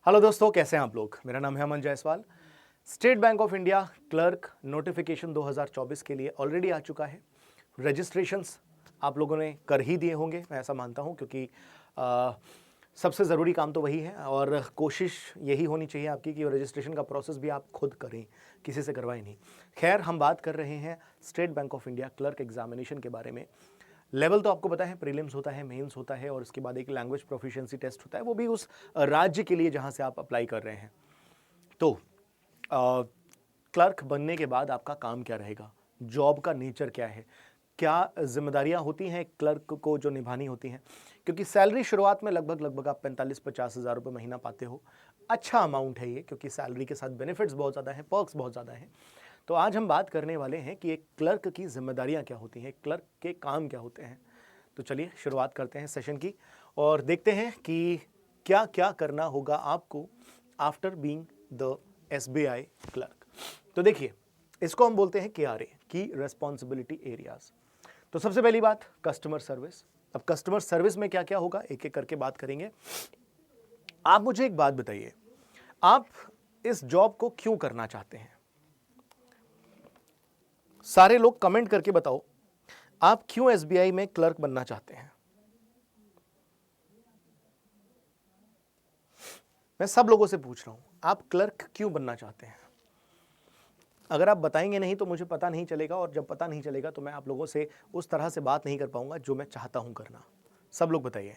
Hello दोस्तों, कैसे हैं आप लोग। मेरा नाम है Aman Jaiswal. State Bank of India clerk notification 2024 के लिए ऑलरेडी आ चुका है। रजिस्ट्रेशंस आप लोगों ने कर ही दिए होंगे, मैं ऐसा मानता हूं, क्योंकि सबसे ज़रूरी काम तो वही है और कोशिश यही होनी चाहिए आपकी कि रजिस्ट्रेशन का प्रोसेस भी आप खुद करें, किसी से करवाएं नहीं। खैर, हम बात कर रहे हैं state Bank of India clerk examination के बारे में। लेवल तो आपको पता है, प्रीलिम्स होता है, मेंस होता है और उसके बाद एक लैंग्वेज प्रोफिशिएंसी टेस्ट होता है, वो भी उस राज्य के लिए जहां से आप अप्लाई कर रहे हैं। तो क्लर्क बनने के बाद आपका काम क्या रहेगा, जॉब का नेचर क्या है, क्या जिम्मेदारियां होती हैं क्लर्क को जो निभानी होती हैं, क्योंकि सैलरी शुरुआत में लगभग आप 45-50 हज़ार रुपये महीना पाते हो। अच्छा अमाउंट है ये, क्योंकि सैलरी के साथ बेनिफिट्स बहुत ज़्यादा हैं, पर्क्स बहुत ज़्यादा हैं। तो आज हम बात करने वाले हैं कि एक क्लर्क की जिम्मेदारियां क्या होती हैं, क्लर्क के काम क्या होते हैं। तो चलिए शुरुआत करते हैं सेशन की और देखते हैं कि क्या क्या करना होगा आपको after being the SBI clerk. तो देखिए, इसको हम बोलते हैं KRA की रेस्पॉन्सिबिलिटी एरियाज। तो सबसे पहली बात, कस्टमर सर्विस। अब कस्टमर सर्विस में क्या क्या होगा एक एक करके बात करेंगे। आप मुझे एक बात बताइए, आप इस जॉब को क्यों करना चाहते हैं? सारे लोग कमेंट करके बताओ, आप क्यों एसबीआई में क्लर्क बनना चाहते हैं? मैं सब लोगों से पूछ रहा हूं, आप क्लर्क क्यों बनना चाहते हैं? अगर आप बताएंगे नहीं तो मुझे पता नहीं चलेगा, और जब पता नहीं चलेगा तो मैं आप लोगों से उस तरह से बात नहीं कर पाऊंगा जो मैं चाहता हूं करना। सब लोग बताइए।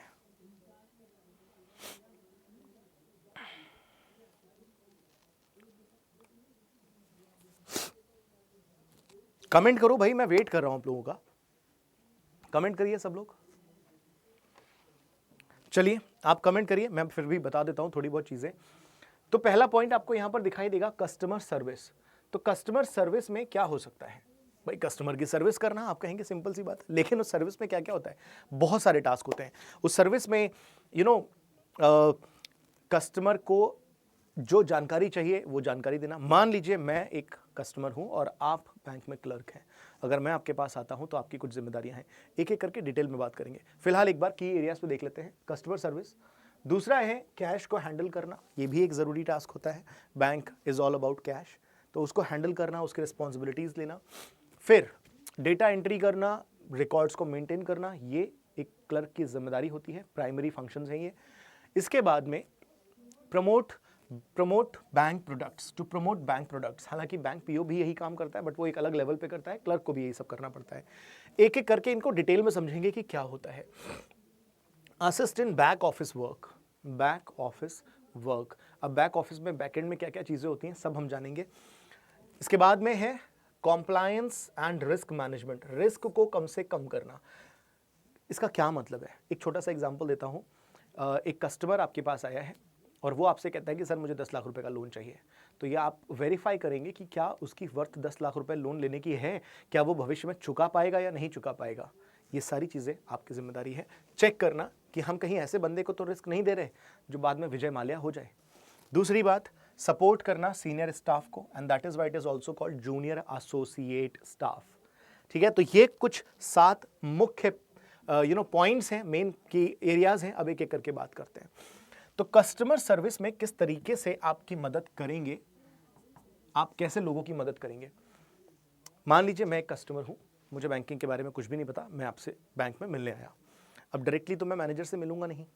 कमेंट करो भाई, मैं वेट कर रहा हूं आप लोगों का। कमेंट करिए सब लोग। चलिए, आप कमेंट करिए, मैं फिर भी बता देता हूं थोड़ी बहुत चीजें। तो पहला पॉइंट आपको यहां पर दिखाई देगा, कस्टमर सर्विस। तो कस्टमर सर्विस में क्या हो सकता है? भाई, कस्टमर की सर्विस करना, आप कहेंगे सिंपल सी बात, लेकिन उस सर्विस में क्या क्या होता है? बहुत सारे टास्क होते हैं उस सर्विस में। यू नो, कस्टमर को जो जानकारी चाहिए वो जानकारी देना। मान लीजिए मैं एक कस्टमर हूं और आप बैंक में क्लर्क हैं। अगर मैं आपके पास आता हूं तो आपकी कुछ जिम्मेदारियां हैं, एक एक करके डिटेल में बात करेंगे। फिलहाल एक बार की एरियाज पे देख लेते हैं। कस्टमर सर्विस, दूसरा है कैश को हैंडल करना, ये भी एक ज़रूरी टास्क होता है। Bank is all about cash, तो उसको हैंडल करना, उसकी रिस्पॉन्सिबिलिटीज़ लेना। फिर डेटा एंट्री करना, रिकॉर्ड्स को मेंटेन करना, ये एक क्लर्क की जिम्मेदारी होती है, प्राइमरी फंक्शंस हैं ये। इसके बाद में promote promote bank products, to promote bank products. हालांकि बैंक पीओ भी यही काम करता है, बट वो एक अलग लेवल पे करता है, क्लर्क को भी यही सब करना पड़ता है। एक एक करके इनको डिटेल में समझेंगे कि क्या होता है। Assist in back office work, back office work. अब बैक ऑफिस में बैकएंड में क्या क्या चीज़ें होती हैं सब हम जानेंगे। इसके बाद में है compliance and risk management, risk को कम से कम करना। इसका क्या मतलब है? एक छोटा सा एग्जांपल देता हूँ। एक कस्टमर आपके पास आया है और वो आपसे कहता है कि सर मुझे 10 लाख रुपए का लोन चाहिए। तो ये आप वेरीफाई करेंगे कि क्या उसकी वर्थ 10 लाख रुपए लोन लेने की है, क्या वो भविष्य में चुका पाएगा या नहीं चुका पाएगा। ये सारी चीज़ें आपकी जिम्मेदारी है। चेक करना कि हम कहीं ऐसे बंदे को तो रिस्क नहीं दे रहे जो बाद में विजय माल्या हो जाए। दूसरी बात, सपोर्ट करना सीनियर स्टाफ को, and that is why it is also called junior associate staff. ठीक है, तो ये कुछ 7 मुख्य पॉइंट्स हैं, मेन की एरियाज हैं। अब एक एक करके बात करते हैं। तो कस्टमर सर्विस में किस तरीके से आपकी मदद करेंगे, आप कैसे लोगों की मदद करेंगे। मान लीजिए मैं एक कस्टमर हूं, मुझे बैंकिंग के बारे में कुछ भी नहीं पता, मैं आपसे बैंक में मिलने आया। अब डायरेक्टली तो मैं मैनेजर से मिलूंगा नहीं,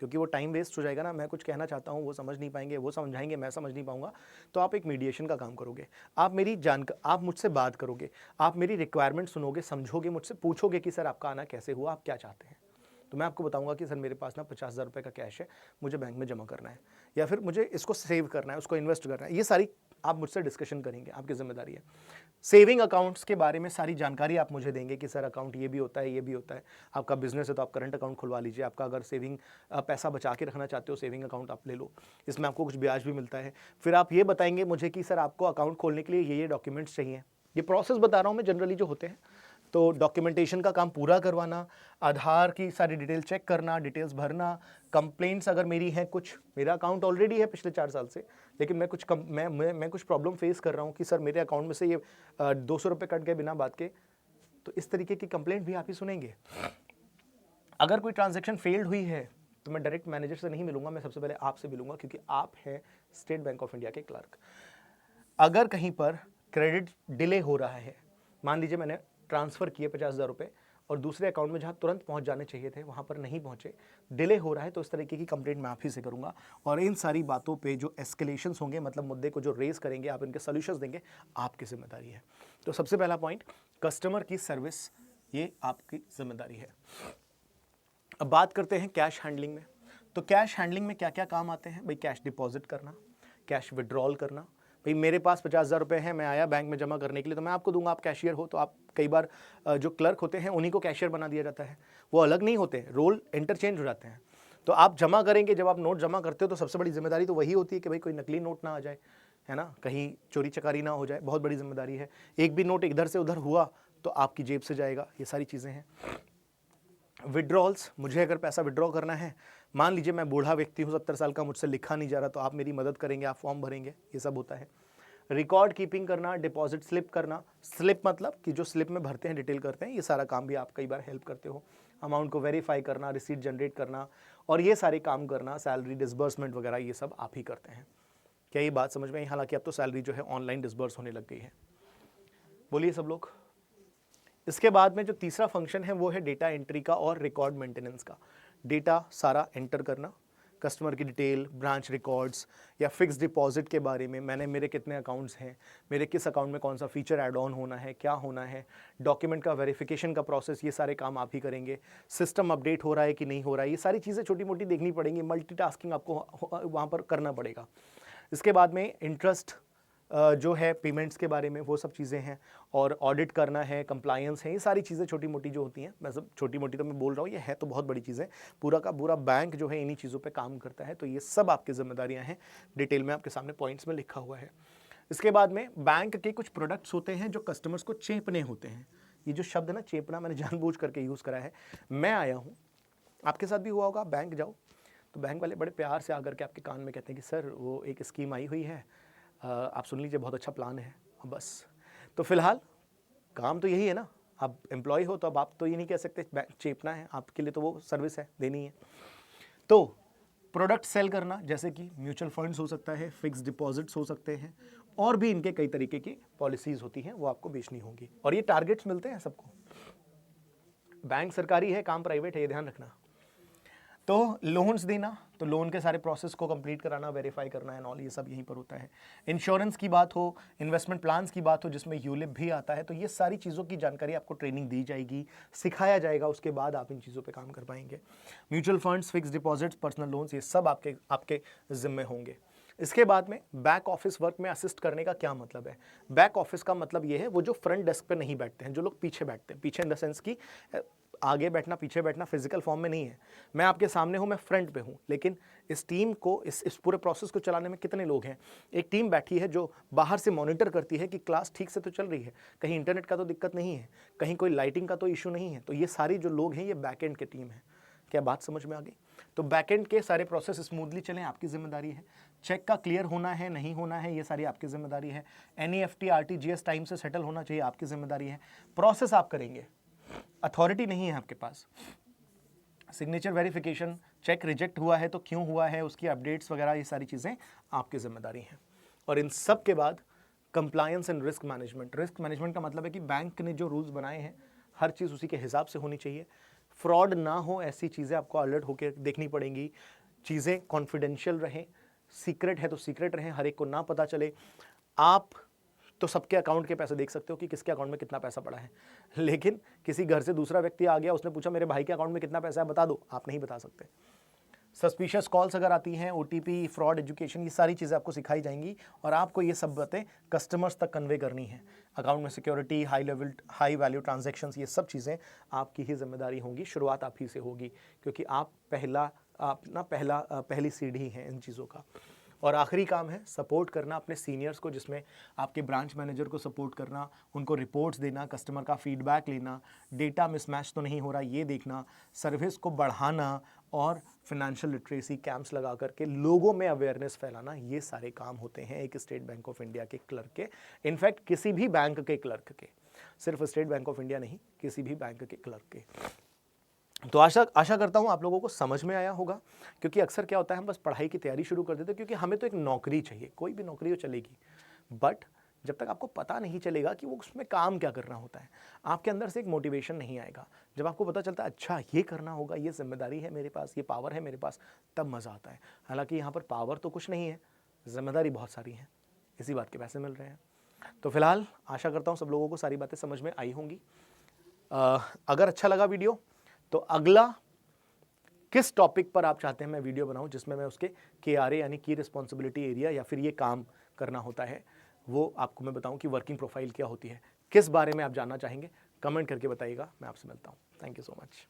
क्योंकि वो टाइम वेस्ट हो जाएगा ना। मैं कुछ कहना चाहता हूँ, वो समझ नहीं पाएंगे, वो समझाएंगे, मैं समझ नहीं पाऊंगा। तो आप एक मीडिएशन का काम करोगे। आप मुझसे बात करोगे, आप मेरी रिक्वायरमेंट सुनोगे, समझोगे, मुझसे पूछोगे कि सर आपका आना कैसे हुआ, आप क्या चाहते हैं। तो मैं आपको बताऊंगा कि सर मेरे पास ना 50,000 रुपये का कैश है, मुझे बैंक में जमा करना है, या फिर मुझे इसको सेव करना है, उसको इन्वेस्ट करना है। ये सारी आप मुझसे डिस्कशन करेंगे, आपकी जिम्मेदारी है। सेविंग अकाउंट्स के बारे में सारी जानकारी आप मुझे देंगे कि सर अकाउंट ये भी होता है, ये भी होता है। आपका बिजनेस है तो आप करंट अकाउंट खुलवा लीजिए। आपका अगर सेविंग पैसा बचा के रखना चाहते हो, सेविंग अकाउंट आप ले लो, इसमें आपको कुछ ब्याज भी मिलता है। फिर आप ये बताएंगे मुझे कि सर आपको अकाउंट खोलने के लिए ये डॉक्यूमेंट्स चाहिए। ये प्रोसेस बता रहा हूँ मैं, जनरली जो होते हैं। तो डॉक्यूमेंटेशन का काम पूरा करवाना, आधार की सारी डिटेल चेक करना, डिटेल्स भरना, कंप्लेंट्स अगर मेरी हैं, कुछ मेरा अकाउंट ऑलरेडी है पिछले 4 साल से, लेकिन मैं कुछ मैं कुछ प्रॉब्लम फेस कर रहा हूँ कि सर मेरे अकाउंट में से ये 200 रुपये कट गए बिना बात के, तो इस तरीके की कंप्लेंट भी आप ही सुनेंगे। अगर कोई ट्रांजैक्शन फेल्ड हुई है तो मैं डायरेक्ट मैनेजर से नहीं मिलूंगा, मैं सबसे पहले आपसे मिलूंगा, क्योंकि आप हैं स्टेट बैंक ऑफ इंडिया के क्लर्क। अगर कहीं पर क्रेडिट डिले हो रहा है, मान लीजिए मैंने ट्रांसफ़र किए 50,000 रुपये और दूसरे अकाउंट में जहाँ तुरंत पहुँच जाने चाहिए थे वहाँ पर नहीं पहुँचे, डिले हो रहा है, तो इस तरीके की कंप्लेंट मैं आप ही से करूँगा। और इन सारी बातों पे जो एस्केलेशंस होंगे, मतलब मुद्दे को जो रेज़ करेंगे, आप इनके सॉल्यूशंस देंगे, आपकी जिम्मेदारी है। तो सबसे पहला पॉइंट, कस्टमर की सर्विस, ये आपकी जिम्मेदारी है। अब बात करते हैं कैश हैंडलिंग में। तो कैश हैंडलिंग में क्या क्या काम आते हैं भाई? कैश डिपॉजिट करना, कैश विड्रॉल करना। भाई मेरे पास 50,000 रुपये हैं, मैं आया बैंक में जमा करने के लिए, तो मैं आपको दूंगा, आप कैशियर हो, तो आप कई बार जो क्लर्क होते हैं उन्हीं को कैशियर बना दिया जाता है, वो अलग नहीं होते, रोल इंटरचेंज हो जाते हैं। तो आप जमा करेंगे, जब आप नोट जमा करते हो तो सबसे बड़ी जिम्मेदारी तो वही होती है कि भाई कोई नकली नोट ना आ जाए, है ना, कहीं चोरी चकारी ना हो जाए, बहुत बड़ी जिम्मेदारी है। एक भी नोट इधर से उधर हुआ तो आपकी जेब से जाएगा, ये सारी चीज़ें हैं। विड्रॉल्स, मुझे अगर पैसा विड्रॉ करना है, मान लीजिए मैं बूढ़ा व्यक्ति हूँ, 70 साल का, मुझसे लिखा नहीं जा रहा, तो आप मेरी मदद करेंगे, आप फॉर्म भरेंगे, ये सब होता है। रिकॉर्ड कीपिंग करना, डिपॉजिट स्लिप करना, स्लिप मतलब कि जो स्लिप में भरते हैं, डिटेल करते हैं, ये सारा काम भी आप कई बार हेल्प करते हो। अमाउंट को वेरीफाई करना, रिसीट जनरेट करना, और ये सारे काम करना, सैलरी डिसबर्समेंट वगैरह, ये सब आप ही करते हैं। क्या ये बात समझ में आई? हालांकि अब तो सैलरी जो है ऑनलाइन डिसबर्स होने लग गई है। बोलिए सब लोग। इसके बाद में जो तीसरा फंक्शन है वो है डेटा एंट्री का और रिकॉर्ड मेंटेनेंस का। डेटा सारा एंटर करना, कस्टमर की डिटेल, ब्रांच रिकॉर्ड्स, या फिक्स डिपॉजिट के बारे में, मेरे कितने अकाउंट्स हैं, मेरे किस अकाउंट में कौन सा फीचर ऐड ऑन होना है, क्या होना है, डॉक्यूमेंट का वेरिफिकेशन का प्रोसेस, ये सारे काम आप ही करेंगे। सिस्टम अपडेट हो रहा है कि नहीं हो रहा है, ये सारी चीज़ें छोटी मोटी देखनी पड़ेंगी, मल्टीटास्किंग आपको वहाँ पर करना पड़ेगा। इसके बाद में इंटरेस्ट जो है, पेमेंट्स के बारे में, वो सब चीज़ें हैं, और ऑडिट करना है, कंप्लायंस है, ये सारी चीज़ें छोटी मोटी जो होती हैं, मैं सब छोटी मोटी तो मैं बोल रहा हूँ, ये है तो बहुत बड़ी चीज़ें। पूरा का पूरा बैंक जो है इन्हीं चीज़ों पे काम करता है, तो ये सब आपकी जिम्मेदारियां हैं, डिटेल में आपके सामने पॉइंट्स में लिखा हुआ है। इसके बाद में बैंक के कुछ प्रोडक्ट्स होते हैं जो कस्टमर्स को चेपने होते हैं। ये जो शब्द है ना, चेपना, मैंने जानबूझ करके यूज़ करा है। मैं आया हूँ, आपके साथ भी हुआ होगा, बैंक जाओ तो बैंक वाले बड़े प्यार से आकर के आपके कान में कहते हैं कि सर वो एक स्कीम आई हुई है, आप सुन लीजिए, बहुत अच्छा प्लान है, बस। तो फिलहाल काम तो यही है ना, आप एम्प्लॉय हो तो अब आप तो ये नहीं कह सकते चेपना है, आपके लिए तो वो सर्विस है, देनी है। तो प्रोडक्ट सेल करना, जैसे कि म्यूचुअल फंड्स हो सकता है, फिक्स डिपॉजिट्स हो सकते हैं, और भी इनके कई तरीके की पॉलिसीज होती हैं, वो आपको बेचनी होंगी, और ये टारगेट्स मिलते हैं सबको। बैंक सरकारी है, काम प्राइवेट है, ये ध्यान रखना। तो लोन्स देना, तो लोन के सारे प्रोसेस को कंप्लीट कराना, वेरीफाई करना एंड ऑल, ये सब यहीं पर होता है। इंश्योरेंस की बात हो, इन्वेस्टमेंट प्लान्स की बात हो, जिसमें यूलिप भी आता है, तो ये सारी चीज़ों की जानकारी आपको ट्रेनिंग दी जाएगी, सिखाया जाएगा, उसके बाद आप इन चीज़ों पे काम कर पाएंगे। Mutual funds, fix deposits, personal loans, ये सब आपके जिम्मे होंगे। इसके बाद में बैक ऑफिस वर्क में असिस्ट करने का क्या मतलब है? बैक ऑफिस का मतलब ये है, वो जो फ्रंट डेस्क पे नहीं बैठते हैं, जो लोग पीछे बैठते हैं, पीछे इन द सेंस की आगे बैठना, पीछे बैठना, फिजिकल फॉर्म में नहीं है। मैं आपके सामने हूं, मैं फ्रंट पे हूं, लेकिन इस टीम को, इस पूरे प्रोसेस को चलाने में कितने लोग हैं? एक टीम बैठी है जो बाहर से मॉनिटर करती है कि क्लास ठीक से तो चल रही है, कहीं इंटरनेट का तो दिक्कत नहीं है, कहीं कोई लाइटिंग का तो इशू नहीं है। तो ये सारी जो लोग हैं, ये बैक एंड की टीम है। क्या बात समझ में आ गई? तो बैकएंड के सारे प्रोसेस स्मूथली चलें, आपकी जिम्मेदारी है। चेक का क्लियर होना है, नहीं होना है, ये सारी आपकी जिम्मेदारी है। एनईएफटी, आरटीजीएस टाइम से सेटल होना चाहिए, आपकी जिम्मेदारी है। प्रोसेस आप करेंगे, अथॉरिटी नहीं है आपके पास। सिग्नेचर वेरिफिकेशन, चेक रिजेक्ट हुआ है तो क्यों हुआ है, उसकी अपडेट्स वगैरह, ये सारी चीज़ें आपकी जिम्मेदारी हैं। और इन सब के बाद compliance and risk management. Risk management का मतलब है कि बैंक ने जो रूल्स बनाए हैं, हर चीज़ उसी के हिसाब से होनी चाहिए, फ्रॉड ना हो, ऐसी चीज़ें आपको अलर्ट होकर देखनी पड़ेंगी, चीज़ें कॉन्फिडेंशियल रहें, सीक्रेट है तो सीक्रेट रहें, हर एक को ना पता चले। आप तो सबके अकाउंट के पैसे देख सकते हो कि किसके अकाउंट में कितना पैसा पड़ा है, लेकिन किसी घर से दूसरा व्यक्ति आ गया, उसने पूछा मेरे भाई के अकाउंट में कितना पैसा है बता दो, आप नहीं बता सकते। सस्पिशियस कॉल्स अगर आती हैं, ओटीपी, फ्रॉड एजुकेशन, ये सारी चीज़ें आपको सिखाई जाएंगी और आपको ये सब बातें कस्टमर्स तक कन्वे करनी है। अकाउंट में सिक्योरिटी, हाई वैल्यू ट्रांजैक्शंस, ये सब चीज़ें आपकी ही जिम्मेदारी होंगी, शुरुआत आप ही से होगी, क्योंकि आप पहली सीढ़ी हैं इन चीज़ों का। और आखिरी काम है सपोर्ट करना अपने सीनियर्स को, जिसमें आपके ब्रांच मैनेजर को सपोर्ट करना, उनको रिपोर्ट्स देना, कस्टमर का फीडबैक लेना, डेटा मिसमैच तो नहीं हो रहा ये देखना, सर्विस को बढ़ाना, और फिनेंशियल लिटरेसी कैंप्स लगा करके लोगों में अवेयरनेस फैलाना। ये सारे काम होते हैं एक स्टेट बैंक ऑफ इंडिया के क्लर्क के, इनफैक्ट किसी भी बैंक के क्लर्क के, सिर्फ स्टेट बैंक ऑफ इंडिया नहीं, किसी भी बैंक के क्लर्क के। तो आशा आशा करता हूँ आप लोगों को समझ में आया होगा, क्योंकि अक्सर क्या होता है हम बस पढ़ाई की तैयारी शुरू कर देते हैं, क्योंकि हमें तो एक नौकरी चाहिए, कोई भी नौकरी हो चलेगी, बट जब तक आपको पता नहीं चलेगा कि वो उसमें काम क्या करना होता है, आपके अंदर से एक मोटिवेशन नहीं आएगा। जब आपको पता चलता है अच्छा ये करना होगा, ये जिम्मेदारी है मेरे पास, ये पावर है मेरे पास, तब मज़ा आता है। हालांकि यहाँ पर पावर तो कुछ नहीं है, जिम्मेदारी बहुत सारी है, इसी बात के पैसे मिल रहे हैं। तो फिलहाल आशा करता हूँ सब लोगों को सारी बातें समझ में आई होंगी। अगर अच्छा लगा वीडियो तो अगला किस टॉपिक पर आप चाहते हैं मैं वीडियो बनाऊं, जिसमें मैं उसके KRA यानी की रिस्पॉन्सिबिलिटी एरिया या फिर ये काम करना होता है, वो आपको मैं बताऊं कि वर्किंग प्रोफाइल क्या होती है, किस बारे में आप जानना चाहेंगे, कमेंट करके बताइएगा। मैं आपसे मिलता हूं। Thank you so much.